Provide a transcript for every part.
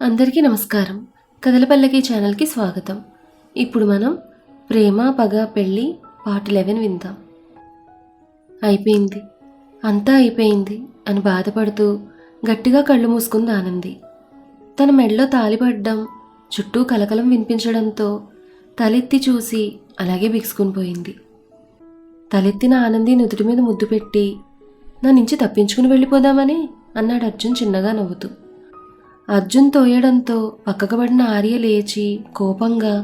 అందరికీ నమస్కారం. కథల పల్లకి ఛానల్కి స్వాగతం. ఇప్పుడు మనం ప్రేమ పగ పెళ్ళి పార్ట్ 11 విందాం. అయిపోయింది, అంతా అయిపోయింది అని బాధపడుతూ గట్టిగా కళ్ళు మూసుకుంది ఆనంది. తన మెడలో తాళిపడ్డం, చుట్టూ కలకలం వినిపించడంతో తలెత్తి చూసి అలాగే బిగుసుకుని పోయింది. తలెత్తిన ఆనంది నుదుటి మీద ముద్దు పెట్టి, నా నుంచి తప్పించుకుని వెళ్ళిపోదామని అన్నాడు అర్జున్ చిన్నగా నవ్వుతూ. అర్జున్ తోయడంతో పక్కకు పడిన ఆర్య లేచి కోపంగా,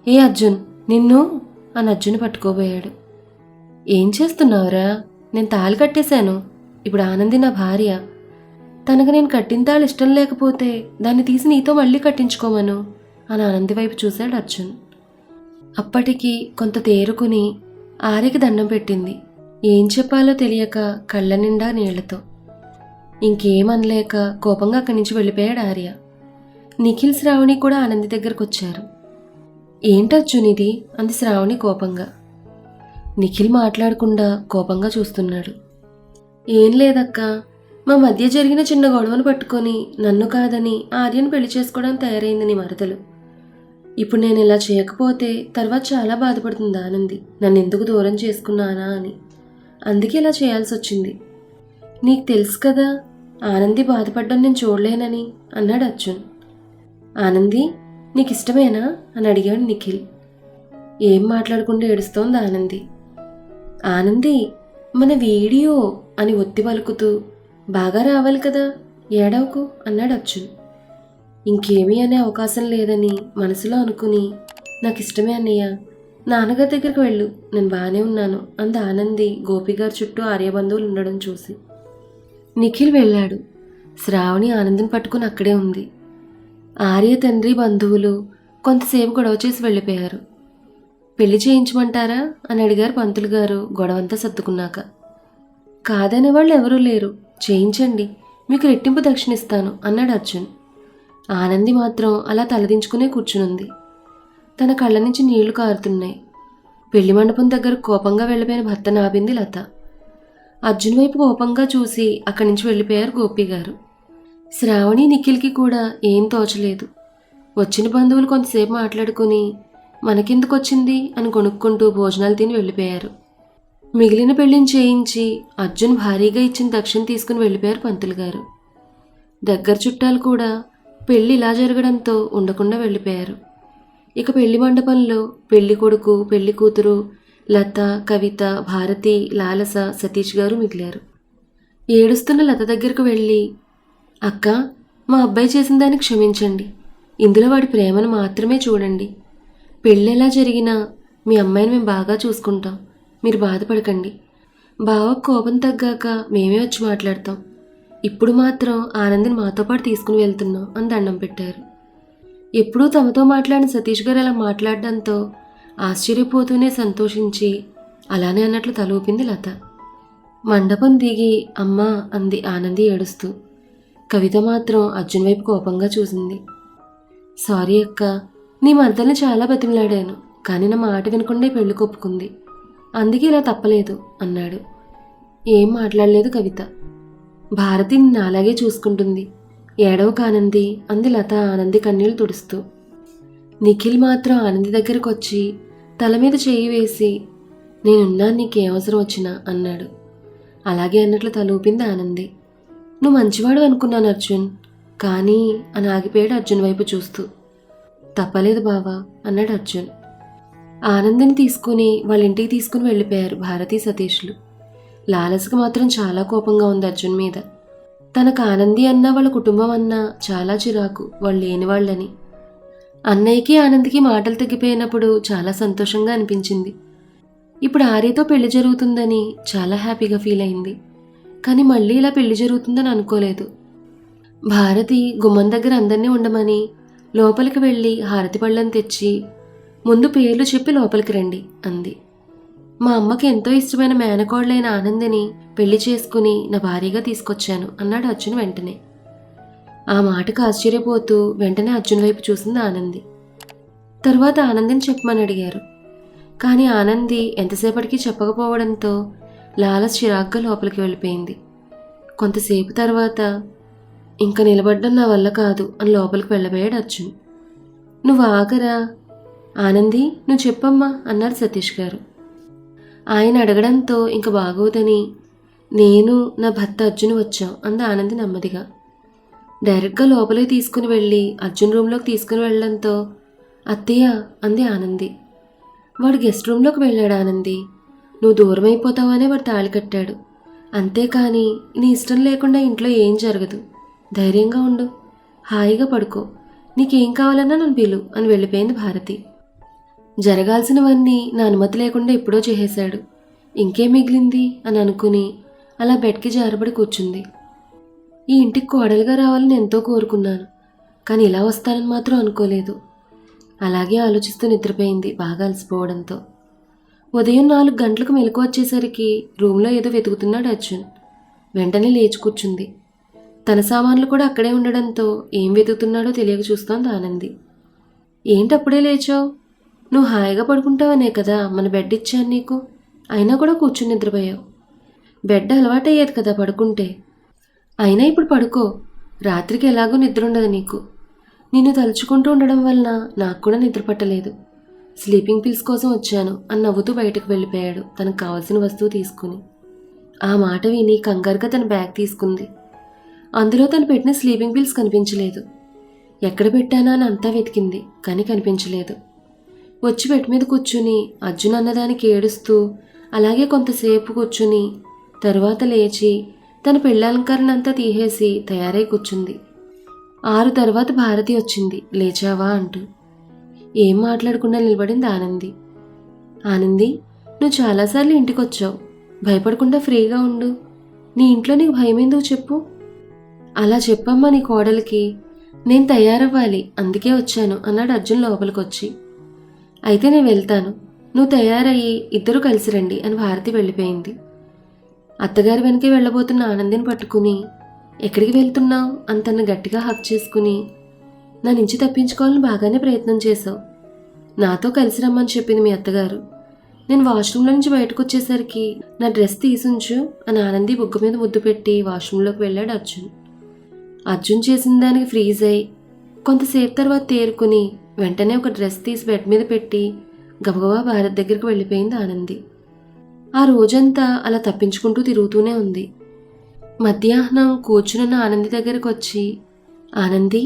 ఏ అర్జున్ నిన్ను అని అర్జున్ పట్టుకోబోయాడు. ఏం చేస్తున్నావురా? నేను తాళి కట్టేశాను. ఇప్పుడు ఆనంది నా భార్య. తనకు నేను కట్టిన తాళి ఇష్టం లేకపోతే దాన్ని తీసి నీతో మళ్ళీ కట్టించుకోమను అని ఆనంది వైపు చూశాడు అర్జున్. అప్పటికి కొంత తేరుకుని ఆర్యకి దండం పెట్టింది. ఏం చెప్పాలో తెలియక కళ్ళ నిండా నీళ్లతో. ఇంకేమనలేక కోపంగా అక్కడి నుంచి వెళ్ళిపోయాడు ఆర్య. నిఖిల్ శ్రావణి కూడా ఆనంది దగ్గరకు వచ్చారు. ఏంటర్జున్ ఇది అంది శ్రావణి కోపంగా. నిఖిల్ మాట్లాడకుండా కోపంగా చూస్తున్నాడు. ఏం లేదక్క, మా మధ్య జరిగిన చిన్న గొడవను పట్టుకొని నన్ను కాదని ఆర్యను పెళ్లి చేసుకోవడానికి తయారైంది నీ మరదలు. ఇప్పుడు నేను ఇలా చేయకపోతే తర్వాత చాలా బాధపడుతుంది ఆనంది, నన్ను ఎందుకు దూరం చేసుకున్నానా అని. అందుకే ఇలా చేయాల్సి వచ్చింది. నీకు తెలుసు కదా ఆనంది బాధపడ్డం నేను చూడలేనని అన్నాడు అర్జున్. ఆనంది నీకు ఇష్టమేనా అని అడిగాడు నిఖిల్. ఏం మాట్లాడకుండా ఏడుస్తోంది ఆనంది. ఆనంది మన వీడియో అని ఒత్తి పలుకుతూ, బాగా రావాలి కదా, ఏడవకు అన్నాడు అర్జున్. ఇంకేమీ అనే అవకాశం లేదని మనసులో అనుకుని, నాకు ఇష్టమే అన్నయ్య, నాన్నగారి దగ్గరికి వెళ్ళు, నేను బాగానే ఉన్నాను అంది ఆనంది గోపిగారి చుట్టూ ఆర్యబంధువులు ఉండడం చూసి. నిఖిల్ వెళ్ళాడు. శ్రావణి ఆనందిని పట్టుకుని అక్కడే ఉంది. ఆర్య తండ్రి బంధువులు కొంతసేపు గొడవ చేసి వెళ్ళిపోయారు. పెళ్లి చేయించమంటారా అని అడిగారు పంతులు గారు గొడవంతా సర్దుకున్నాక. కాదనే వాళ్ళు ఎవరూ లేరు, చేయించండి, మీకు రెట్టింపు దక్షిణ ఇస్తాను అన్నాడు అర్జున్. ఆనంది మాత్రం అలా తలదించుకునే కూర్చునుంది. తన కళ్ళ నుంచి నీళ్లు కారుతున్నాయి. పెళ్లి మండపం దగ్గర కోపంగా వెళ్ళిపోయిన భర్త నాపింది లత. అర్జున్ వైపు కోపంగా చూసి అక్కడి నుంచి వెళ్ళిపోయారు గోపిగారు. శ్రావణి నిఖిల్కి కూడా ఏం తోచలేదు. వచ్చిన బంధువులు కొంతసేపు మాట్లాడుకుని మనకెందుకు వచ్చింది అని కొనుక్కుంటూ భోజనాలు తిని వెళ్ళిపోయారు. మిగిలిన పెళ్లిని చేయించి అర్జున్ భారీగా ఇచ్చిన దక్షిణ తీసుకుని వెళ్ళిపోయారు పంతులు గారు. దగ్గర చుట్టాలు కూడా పెళ్లి ఇలా జరగడంతో ఉండకుండా వెళ్ళిపోయారు. ఇక పెళ్లి మండపంలో పెళ్లి కొడుకు, పెళ్లి కూతురు, లత, కవిత, భారతి, లాలస, సతీష్ గారు మిగిలారు. ఏడుస్తున్న లత దగ్గరకు వెళ్ళి, అక్క, మా అబ్బాయి చేసిన దాన్ని క్షమించండి, ఇందులో వాడి ప్రేమను మాత్రమే చూడండి. పెళ్ళి ఎలా జరిగినా మీ అమ్మాయిని మేము బాగా చూసుకుంటాం, మీరు బాధపడకండి. బావ కోపం తగ్గాక మేమే వచ్చి మాట్లాడతాం. ఇప్పుడు మాత్రం ఆనందిని మాతో పాటు తీసుకుని వెళ్తున్నాం అని దండం పెట్టారు. ఎప్పుడూ తమతో మాట్లాడిన సతీష్ గారు అలా మాట్లాడడంతో ఆశ్చర్యపోతూనే సంతోషించి అలానే అన్నట్లు తలూపింది లత. మండపం దిగి అమ్మా అంది ఆనంది ఏడుస్తూ. కవిత మాత్రం అర్జున్ వైపు కోపంగా చూసింది. సారీ అక్క, నీ మరదల్ని చాలా బతిమలాడాను, కానీ నా మాట వినకుండా పెళ్లి కొప్పుకుంది, అందుకే ఇలా తప్పలేదు అన్నాడు. ఏం మాట్లాడలేదు కవిత. భారతి నిన్ను అలాగే చూసుకుంటుంది, ఏడవ కానంది అంది లత ఆనంది కన్నీళ్లు తుడుస్తూ. నిఖిల్ మాత్రం ఆనంది దగ్గరకు వచ్చి తల మీద చేయి వేసి, నేనున్నా నీకే అవసరం వచ్చినా అన్నాడు. అలాగే అన్నట్లు తలూపింది ఆనంది. నువ్వు మంచివాడు అనుకున్నాను అర్జున్, కానీ అని ఆగిపోయాడు అర్జున్ వైపు చూస్తూ. తప్పలేదు బావా అన్నాడు అర్జున్. ఆనందిని తీసుకుని వాళ్ళ ఇంటికి తీసుకుని వెళ్ళిపోయారు భారతీ సతీష్లు. లాలసకు మాత్రం చాలా కోపంగా ఉంది అర్జున్ మీద. తనకు ఆనంది అన్నా వాళ్ళ కుటుంబం అన్నా చాలా చిరాకు, వాళ్ళు లేనివాళ్ళని. అన్నయ్యకి ఆనందికి మాటలు తగ్గిపోయినప్పుడు చాలా సంతోషంగా అనిపించింది. ఇప్పుడు ఆర్యతో పెళ్లి జరుగుతుందని చాలా హ్యాపీగా ఫీల్ అయింది. కానీ మళ్ళీ ఇలా పెళ్లి జరుగుతుందని అనుకోలేదు. భారతి గుమ్మం దగ్గర అందరినీ ఉండమని లోపలికి వెళ్ళి హారతి పళ్ళని తెచ్చి, ముందు పేర్లు చెప్పి లోపలికి రండి అంది. మా అమ్మకి ఎంతో ఇష్టమైన మేనకోడలైన ఆనందిని పెళ్లి చేసుకుని నా భార్యగా తీసుకొచ్చాను అన్నాడు అర్జున్ వెంటనే. ఆ మాటకు ఆశ్చర్యపోతూ వెంటనే అర్జున్ వైపు చూసింది ఆనంది. తర్వాత ఆనందిని చెప్పమని అడిగారు. కానీ ఆనంది ఎంతసేపటికి చెప్పకపోవడంతో లాలస్ చిరాగ్గా లోపలికి వెళ్ళిపోయింది. కొంతసేపు తర్వాత, ఇంకా నిలబడ్డం నా వల్ల కాదు అని లోపలికి వెళ్ళబోయాడు అర్జున్. నువ్వు ఆగరా ఆనంది, నువ్వు చెప్పమ్మా అన్నారు సతీష్ గారు. ఆయన అడగడంతో ఇంక బాగోదని నేను నా భర్త అర్జున్ వచ్చాం అంది ఆనంది నెమ్మదిగా. డైరెక్ట్గా లోపలికి తీసుకుని వెళ్ళి అర్జున్ రూమ్లోకి తీసుకుని వెళ్ళడంతో అత్తయ్య అంది ఆనంది. వాడు గెస్ట్ రూమ్లోకి వెళ్ళాడు ఆనంది. నువ్వు దూరం అయిపోతావనే వాడు తాళి కట్టాడు, అంతేకాని నీ ఇష్టం లేకుండా ఇంట్లో ఏం జరగదు. ధైర్యంగా ఉండు, హాయిగా పడుకో, నీకేం కావాలన్నా నన్ను పిలు అని వెళ్ళిపోయింది భారతి. జరగాల్సినవన్నీ నా అనుమతి లేకుండా ఎప్పుడో చేసేశాడు, ఇంకేం మిగిలింది అని అనుకుని అలా బెడ్కి జారబడి కూర్చుంది. ఈ ఇంటికి కోడలుగా రావాలని ఎంతో కోరుకున్నాను, కానీ ఇలా వస్తానని మాత్రం అనుకోలేదు. అలాగే ఆలోచిస్తూ నిద్రపోయింది బాగా అలసిపోవడంతో. ఉదయం 4 గంటలకు మెలకు వచ్చేసరికి రూమ్లో ఏదో వెతుకుతున్నాడు అర్జున్. వెంటనే లేచి కూర్చుంది. తన సామాన్లు కూడా అక్కడే ఉండడంతో ఏం వెతుకుతున్నాడో తెలియక చూస్తోంది ఆనంది. ఏంటప్పుడే లేచావు? నువ్వు హాయిగా పడుకుంటావనే కదా మన బెడ్ ఇచ్చాను నీకు, అయినా కూడా కూర్చుని నిద్రపోయావు. బెడ్ అలవాటయ్యేది కదా పడుకుంటే. అయినా ఇప్పుడు పడుకో, రాత్రికి ఎలాగో నిద్ర ఉండదు నీకు. నిన్ను తలుచుకుంటూ ఉండడం వలన నాకు కూడా నిద్ర పట్టలేదు. స్లీపింగ్ పిల్స్ కోసం వచ్చాను అని నవ్వుతూ బయటకు వెళ్ళిపోయాడు తనకు కావాల్సిన వస్తువు తీసుకుని. ఆ మాట విని కంగారుగా తన బ్యాగ్ తీసుకుంది. అందులో తను పెట్టిన స్లీపింగ్ పిల్స్ కనిపించలేదు. ఎక్కడ పెట్టానా అని అంతా వెతికింది, కానీ కనిపించలేదు. వచ్చి బెడ్ మీద కూర్చుని అర్జున్ అన్నదానికి ఏడుస్తూ అలాగే కొంతసేపు కూర్చుని తరువాత లేచి తన పెళ్ళాలంకరణ అంతా తీసేసి తయారై కూర్చుంది. 6 తర్వాత భారతి వచ్చింది లేచావా అంటూ. ఏం మాట్లాడకుండా నిలబడింది ఆనంది. ఆనంది, నువ్వు చాలాసార్లు ఇంటికి వచ్చావు, భయపడకుండా ఫ్రీగా ఉండు. నీ ఇంట్లో నీకు భయం ఎందుకు చెప్పు? అలా చెప్పమ్మా నీ కోడలికి. నేను తయారవ్వాలి, అందుకే వచ్చాను అన్నాడు అర్జున్ లోపలికి వచ్చి. అయితే నేను వెళ్తాను, నువ్వు తయారయ్యి ఇద్దరు కలిసి రండి అని భారతి వెళ్ళిపోయింది. అత్తగారి వెనకే వెళ్ళబోతున్న ఆనందిని పట్టుకుని ఎక్కడికి వెళ్తున్నావు అని తను గట్టిగా హక్ చేసుకుని, నా నుంచి తప్పించుకోవాలని బాగానే ప్రయత్నం చేశావు. నాతో కలిసి రమ్మని చెప్పింది మీ అత్తగారు. నేను వాష్రూమ్లో నుంచి బయటకు వచ్చేసరికి నా డ్రెస్ తీసుంచు అని ఆనంది బుగ్గ మీద ముద్దు పెట్టి వాష్రూమ్లోకి వెళ్ళాడు అర్జున్. అర్జున్ చేసిన దానికి ఫ్రీజ్ అయి కొంతసేపు తర్వాత తేరుకుని వెంటనే ఒక డ్రెస్ తీసి బెడ్ మీద పెట్టి గబగబా భారత్ దగ్గరికి వెళ్ళిపోయింది ఆనంది. ఆ రోజంతా అలా తప్పించుకుంటూ తిరుగుతూనే ఉంది. మధ్యాహ్నం కూర్చున్న ఆనంది దగ్గరకు వచ్చి, ఆనంది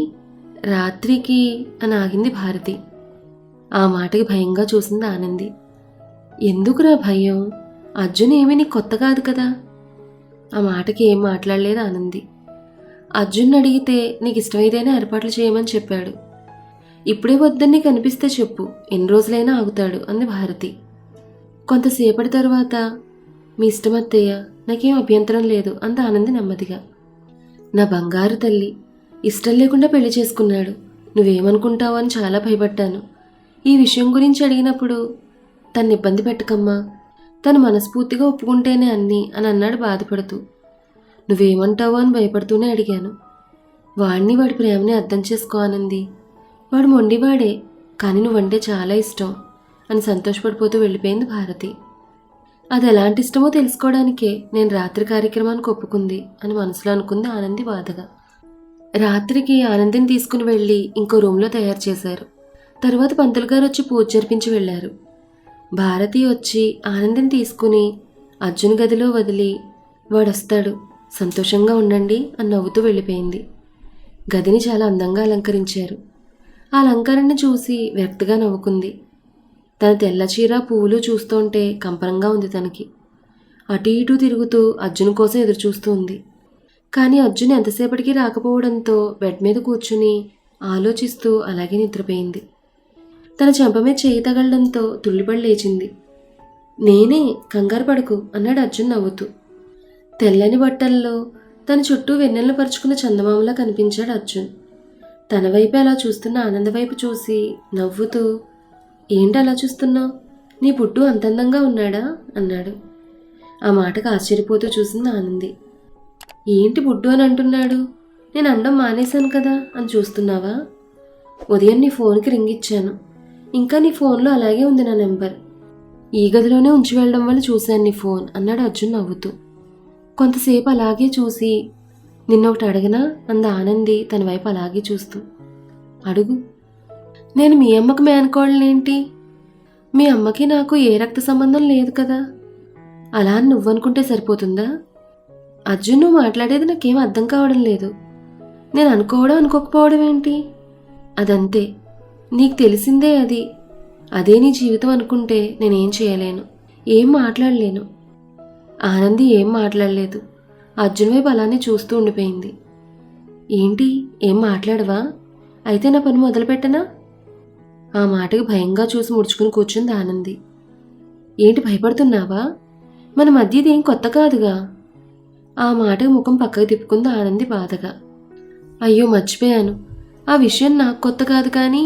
రాత్రికి అని ఆగింది భారతి. ఆ మాటకి భయంగా చూసింది ఆనంది. ఎందుకురా భయం? అర్జున్ ఏమీ నీకు కొత్త కాదు కదా. ఆ మాటకి ఏం మాట్లాడలేదు ఆనంది. అర్జున్ అడిగితే నీకు ఇష్టమైతేనే ఏర్పాట్లు చేయమని చెప్పాడు. ఇప్పుడే వద్దని నీకు అనిపిస్తే చెప్పు, ఎన్ని రోజులైనా ఆగుతాడు అంది భారతి. కొంతసేపటి తర్వాత మీ ఇష్టం అత్తయ్య, నాకేం అభ్యంతరం లేదు అంది ఆనంది నెమ్మదిగా. నా బంగారు తల్లి, ఇష్టం లేకుండా పెళ్లి చేసుకున్నాడు, నువ్వేమనుకుంటావు అని చాలా భయపడ్డాను. ఈ విషయం గురించి అడిగినప్పుడు తను ఇబ్బంది పెట్టకమ్మా, తను మనస్ఫూర్తిగా ఒప్పుకుంటేనే అన్నీ అని అన్నాడు బాధపడుతూ. నువ్వేమంటావో అని భయపడుతూనే అడిగాను. వాడిని వాడి ప్రేమని అర్థం చేసుకోవానంది. వాడు మొండివాడే, కానీ నువ్వంటే చాలా ఇష్టం అని సంతోషపడిపోతూ వెళ్ళిపోయింది భారతి. అది ఎలాంటి ఇష్టమో తెలుసుకోవడానికే నేను రాత్రి కార్యక్రమానికి ఒప్పుకుంది అని మనసులో అనుకుంది ఆనంది బాధగా. రాత్రికి ఆనందిని తీసుకుని వెళ్ళి ఇంకో రూమ్లో తయారు చేశారు. తర్వాత పంతులు గారు వచ్చి పూజ జరిపించి వెళ్ళారు. భారతి వచ్చి ఆనందిని తీసుకుని అర్జున్ గదిలో వదిలి, వాడొస్తాడు సంతోషంగా ఉండండి అని నవ్వుతూ వెళ్ళిపోయింది. గదిని చాలా అందంగా అలంకరించారు. ఆ అలంకరణని చూసి విరక్తిగా నవ్వుకుంది. తన తెల్ల చీర పువ్వులు చూస్తుంటే కంపనంగా ఉంది తనకి. అటు ఇటు తిరుగుతూ అర్జున్ కోసం ఎదురు చూస్తూ ఉంది. కానీ అర్జున్ ఎంతసేపటికి రాకపోవడంతో బెడ్ మీద కూర్చుని ఆలోచిస్తూ అలాగే నిద్రపోయింది. తన చెంప మీద చేయి తగలడంతో తుళ్ళిపడి లేచింది. నేనే, కంగారు పడకు అన్నాడు అర్జున్ నవ్వుతూ. తెల్లని బట్టల్లో తన చుట్టూ వెన్నెలను పరుచుకున్న చందమామలా కనిపించాడు అర్జున్. తన వైపు అలా చూస్తున్న ఆనంద వైపు చూసి నవ్వుతూ, ఏంటి అలా చూస్తున్నావు? నీ పుట్టు అంత అందంగా ఉన్నాడా అన్నాడు. ఆ మాటకు ఆశ్చర్యపోతూ చూసింది ఆనంది. ఏంటి బుడ్డు అని అంటున్నాడు? నేను అండం మానేశాను కదా అని చూస్తున్నావా? ఉదయం నీ ఫోన్కి రింగ్ ఇచ్చాను, ఇంకా నీ ఫోన్లో అలాగే ఉంది నా నెంబర్. ఈ గదిలోనే ఉంచి వెళ్ళడం వల్ల చూశాను నీ ఫోన్ అన్నాడు అర్జున్ నవ్వుతూ. కొంతసేపు అలాగే చూసి నిన్నొకటి అడగనా అంద ఆనంది తన వైపు అలాగే చూస్తూ. అడుగు. నేను మీ అమ్మకు మేనకోడలేంటి? మీ అమ్మకి నాకు ఏ రక్త సంబంధం లేదు కదా. అలా అని నువ్వనుకుంటే సరిపోతుందా? అర్జున్, నువ్వు మాట్లాడేది నాకేం అర్థం కావడం లేదు. నేను అనుకోవడం అనుకోకపోవడం ఏంటి? అదంతే, నీకు తెలిసిందే అది. అదే నీ జీవితం అనుకుంటే నేనేం చేయలేను, ఏం మాట్లాడలేను. ఆనంది ఏం మాట్లాడలేదు. అర్జున్ వైపు అలానే చూస్తూ ఉండిపోయింది. ఏంటి, ఏం మాట్లాడవా? అయితే నా పని మొదలుపెట్టనా? ఆ మాటకి భయంగా చూసి ముడుచుకుని కూర్చుంది ఆనంది. ఏంటి, భయపడుతున్నావా? మన మధ్య ఇదేం కొత్త కాదుగా. ఆ మాటకి ముఖం పక్కకు తిప్పుకుంది ఆనంది బాధగా. అయ్యో, మర్చిపోయాను. ఆ విషయం నాకు కొత్త కాదు, కానీ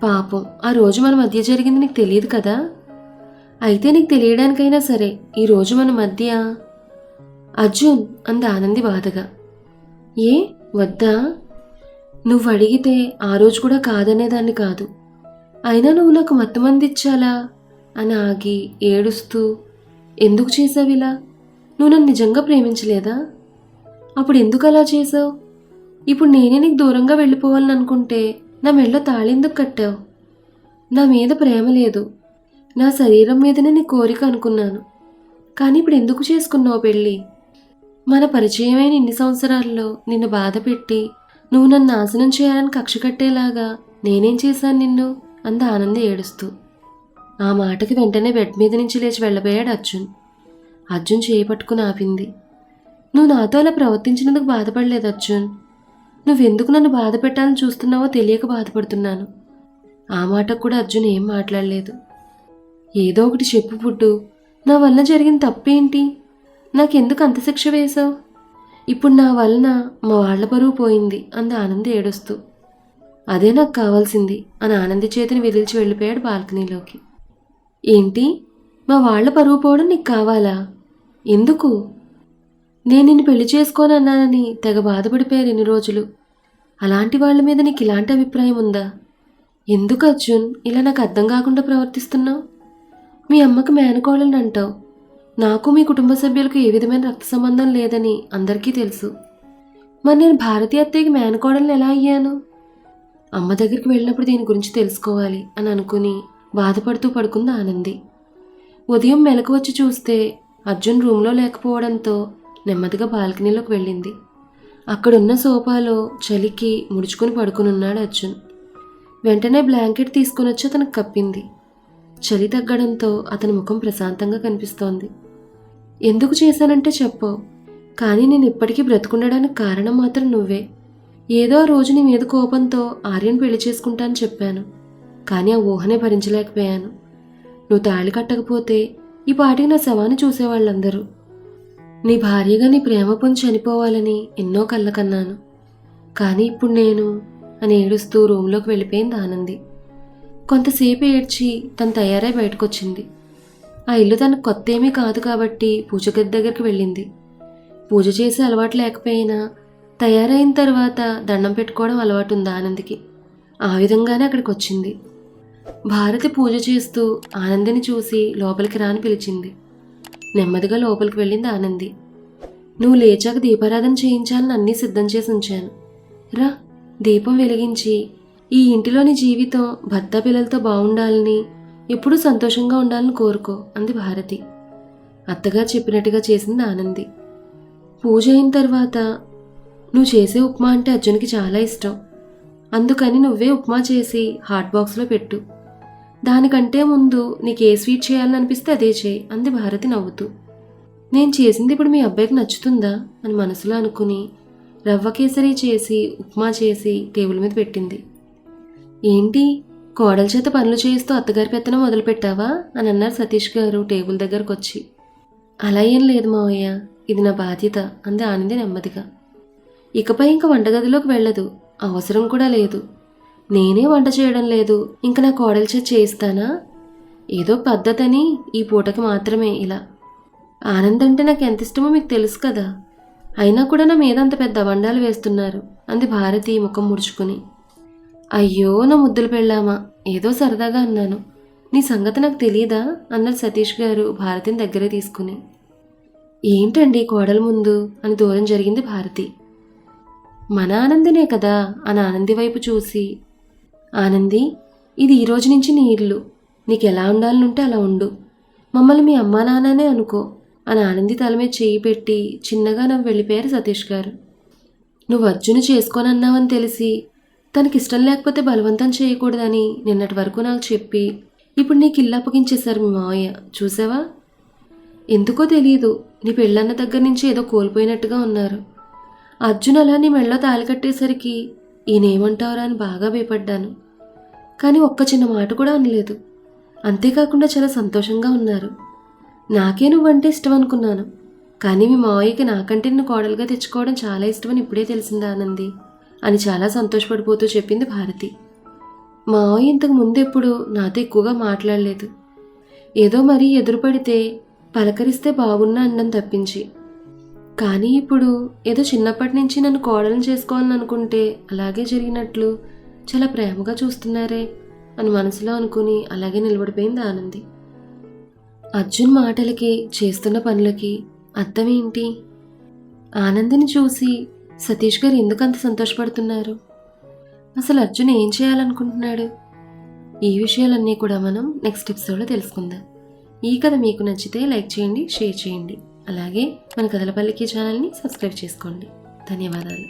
పాపం ఆ రోజు మన మధ్య జరిగింది నీకు తెలియదు కదా. అయితే నీకు తెలియడానికైనా సరే ఈరోజు మన మధ్య. అర్జున్, అంది ఆనంది బాధగా. ఏ, వద్దా? నువ్వు అడిగితే ఆ రోజు కూడా కాదనేదాన్ని కాదు. అయినా నువ్వు నాకు మత్తుమందిచ్చాలా అని ఆగి ఏడుస్తూ, ఎందుకు చేసావిలా? నువ్వు నన్ను నిజంగా ప్రేమించలేదా? అప్పుడు ఎందుకు అలా చేసావు? ఇప్పుడు నేనే నీకు దూరంగా వెళ్ళిపోవాలని అనుకుంటే నా మెళ్ళో తాళెందుకు కట్టావు? నా మీద ప్రేమ లేదు, నా శరీరం మీదనే నీ కోరిక అనుకున్నాను. కానీ ఇప్పుడు ఎందుకు చేసుకున్నావు పెళ్ళి? మన పరిచయమైన ఇన్ని సంవత్సరాల్లో నిన్ను బాధ పెట్టి నువ్వు నన్ను నాశనం చేయాలని కక్ష కట్టేలాగా నేనేం చేశాను నిన్ను? అంది ఆనంది ఏడుస్తూ. ఆ మాటకి వెంటనే బెడ్ మీద నుంచి లేచి వెళ్ళబోయాడు అర్జున్. అర్జున్ చేయి పట్టుకుని ఆపింది. నువ్వు నాతో అలా ప్రవర్తించినందుకు బాధపడలేదు అర్జున్. నువ్వెందుకు నన్ను బాధ పెట్టాలని చూస్తున్నావో తెలియక బాధపడుతున్నాను. ఆ మాటకు కూడా అర్జున్ ఏం మాట్లాడలేదు. ఏదో ఒకటి చెప్పు పుట్టు, నా వల్ల జరిగిన తప్పేంటి? నాకెందుకు అంత శిక్ష వేశావు? ఇప్పుడు నా వలన మా వాళ్ల పరువు పోయింది అంది ఆనంది ఏడుస్తూ. అదే నాకు కావాల్సింది అని ఆనంది చేతిని విదిల్చి వెళ్ళిపోయాడు బాల్కనీలోకి. ఏంటి, మా వాళ్ల పరువు పోవడం నీకు కావాలా? ఎందుకు? నేను నిన్ను పెళ్లి చేసుకోనన్నానని తెగ బాధపడిపోయారు ఇన్ని రోజులు. అలాంటి వాళ్ళ మీద నీకు ఇలాంటి అభిప్రాయం ఉందా? ఎందుకు అర్జున్ ఇలా నాకు అర్థం కాకుండా ప్రవర్తిస్తున్నావు? మీ అమ్మకి మేనకోడలని అంటావు. నాకు మీ కుటుంబ సభ్యులకు ఏ విధమైన రక్త సంబంధం లేదని అందరికీ తెలుసు. మరి నేను భారతి అత్తయ్యకి మేనకోడలను ఎలా అయ్యాను? అమ్మ దగ్గరికి వెళ్ళినప్పుడు దీని గురించి తెలుసుకోవాలి అని అనుకుని బాధపడుతూ పడుకుంది ఆనంది. ఉదయం మెలకు వచ్చి చూస్తే అర్జున్ రూమ్లో లేకపోవడంతో నెమ్మదిగా బాల్కనీలోకి వెళ్ళింది. అక్కడున్న సోఫాలో చలికి ముడుచుకుని పడుకునున్నాడు అర్జున్. వెంటనే బ్లాంకెట్ తీసుకుని వచ్చి అతనికి కప్పింది. చలి తగ్గడంతో అతని ముఖం ప్రశాంతంగా కనిపిస్తోంది. ఎందుకు చేశానంటే చెప్పవు, కానీ నేను ఇప్పటికీ బ్రతుకుండడానికి కారణం మాత్రం నువ్వే. ఏదో రోజు నీ మీద కోపంతో ఆర్యన్ పెళ్లి చేసుకుంటానని చెప్పాను, కానీ ఆ ఊహనే భరించలేకపోయాను. నువ్వు తాళి కట్టకపోతే ఈ పాటికి నా శవాన్ని చూసేవాళ్ళందరూ. నీ భార్యగా నీ ప్రేమ పొంది చనిపోవాలని ఎన్నో కళ్ళ కన్నాను, కానీ ఇప్పుడు నేను అని ఏడుస్తూ రూమ్లోకి వెళ్ళిపోయింది ఆనంది. కొంతసేపు ఏడ్చి తను తయారై బయటకొచ్చింది. ఆ ఇల్లు తనకు కొత్త ఏమీ కాదు కాబట్టి పూజ గది దగ్గరికి వెళ్ళింది. పూజ చేసే అలవాటు లేకపోయినా తయారైన తర్వాత దండం పెట్టుకోవడం అలవాటు ఉంది ఆనందికి. ఆ విధంగానే అక్కడికి వచ్చింది. భారతి పూజ చేస్తూ ఆనందిని చూసి లోపలికి రాని పిలిచింది. నెమ్మదిగా లోపలికి వెళ్ళింది ఆనంది. నువ్వు లేచాక దీపారాధన చేయించాలని అన్నీ సిద్ధం చేసి ఉంచాను. రా, దీపం వెలిగించి ఈ ఇంటిలోని జీవితం భర్త పిల్లలతో బాగుండాలని, ఎప్పుడూ సంతోషంగా ఉండాలని కోరుకో అంది భారతి. అత్తగారు చెప్పినట్టుగా చేసింది ఆనంది. పూజ అయిన తర్వాత నువ్వు చేసే ఉప్మా అంటే అర్జున్కి చాలా ఇష్టం, అందుకని నువ్వే ఉప్మా చేసి హాట్ బాక్స్లో పెట్టు. దానికంటే ముందు నీకు ఏ స్వీట్ చేయాలని అనిపిస్తే అదే చేయి అంది భారతి నవ్వుతూ. నేను చేసింది ఇప్పుడు మీ అబ్బాయికి నచ్చుతుందా అని మనసులో అనుకుని రవ్వ కేసరి చేసి ఉప్మా చేసి టేబుల్ మీద పెట్టింది. ఏంటి, కోడల చేత పనులు చేయిస్తూ అత్తగారి పెత్తనం మొదలుపెట్టావా అని అన్నారు సతీష్ గారు టేబుల్ దగ్గరకు వచ్చి. అలా ఏం లేదు మావయ్య, ఇది నా బాధ్యత అంది ఆనంది నెమ్మదిగా. ఇకపై ఇంక వంటగదిలోకి వెళ్ళదు, అవసరం కూడా లేదు. నేనే వంట చేయడం లేదు, ఇంక నా కోడల చేత చేయిస్తానా? ఏదో పద్ధతని ఈ పూటకి మాత్రమే ఇలా. ఆనంద్ అంటే నాకు ఎంత ఇష్టమో మీకు తెలుసు కదా, అయినా కూడా నా మీద అంత పెద్ద వండాలు వేస్తున్నారు అంది భారతి ముఖం ముడుచుకుని. అయ్యో నా ముద్దులు పెళ్ళామా, ఏదో సరదాగా అన్నాను, నీ సంగతి నాకు తెలీదా అన్నారు సతీష్ గారు భారతిని దగ్గరే తీసుకుని. ఏంటండి కోడల ముందు అని దూరం జరిగింది భారతి. మన ఆనందినే కదా అని ఆనంది వైపు చూసి, ఆనంది, ఇది ఈ రోజు నుంచి నీ ఇల్లు, నీకు ఎలా ఉండాలనుంటే అలా ఉండు, మమ్మల్ని మీ అమ్మా నాన్ననే అనుకో అని ఆనంది తల మీద చేయి పెట్టి చిన్నగా నవ్వు వెళ్ళిపోయారు సతీష్ గారు. నువ్వు అర్జును చేసుకోనన్నావని తెలిసి తనకిష్టం లేకపోతే బలవంతం చేయకూడదని నిన్నటి వరకు నాకు చెప్పి ఇప్పుడు నీకు ఇల్లు అప్పగించేశారు మీ మావయ్య, చూసావా? ఎందుకో తెలియదు, నీ పెళ్ళన్న దగ్గర నుంచి ఏదో కోల్పోయినట్టుగా ఉన్నారు. అర్జున్ అలా నీ మెళ్ళలో తాళి కట్టేసరికి ఈయనేమంటావురా అని బాగా భయపడ్డాను. కానీ ఒక్క చిన్న మాట కూడా అనలేదు. అంతేకాకుండా చాలా సంతోషంగా ఉన్నారు. నాకే నువ్వంటే ఇష్టం అనుకున్నాను, కానీ మీ మావయ్యకి నాకంటే నిన్ను కోడలుగా తెచ్చుకోవడం చాలా ఇష్టమని ఇప్పుడే తెలిసిందా ఆనంది అని చాలా సంతోషపడిపోతూ చెప్పింది భారతి. మావయ్య ఇంతకు ముందు ఎప్పుడు నాతో ఎక్కువగా మాట్లాడలేదు. ఏదో మరీ ఎదురుపడితే పలకరిస్తే బాగున్నా అనడం తప్పించి. కానీ ఇప్పుడు ఏదో చిన్నప్పటి నుంచి నన్ను కోడలను చేసుకోవాలని అనుకుంటే అలాగే జరిగినట్లు చాలా ప్రేమగా చూస్తున్నారే అని మనసులో అనుకుని అలాగే నిలబడిపోయింది ఆనంది. అర్జున్ మాటలకి చేస్తున్న పనులకి అర్థం ఏంటి? ఆనందిని చూసి సతీష్ గారు ఎందుకు అంత సంతోషపడుతున్నారు? అసలు అర్జున్ ఏం చేయాలనుకుంటున్నాడు? ఈ విషయాలన్నీ కూడా మనం నెక్స్ట్ ఎపిసోడ్లో తెలుసుకుందాం. ఈ కథ మీకు నచ్చితే లైక్ చేయండి, షేర్ చేయండి. అలాగే మన కథల పల్లికి ఛానల్ని సబ్స్క్రైబ్ చేసుకోండి. ధన్యవాదాలు.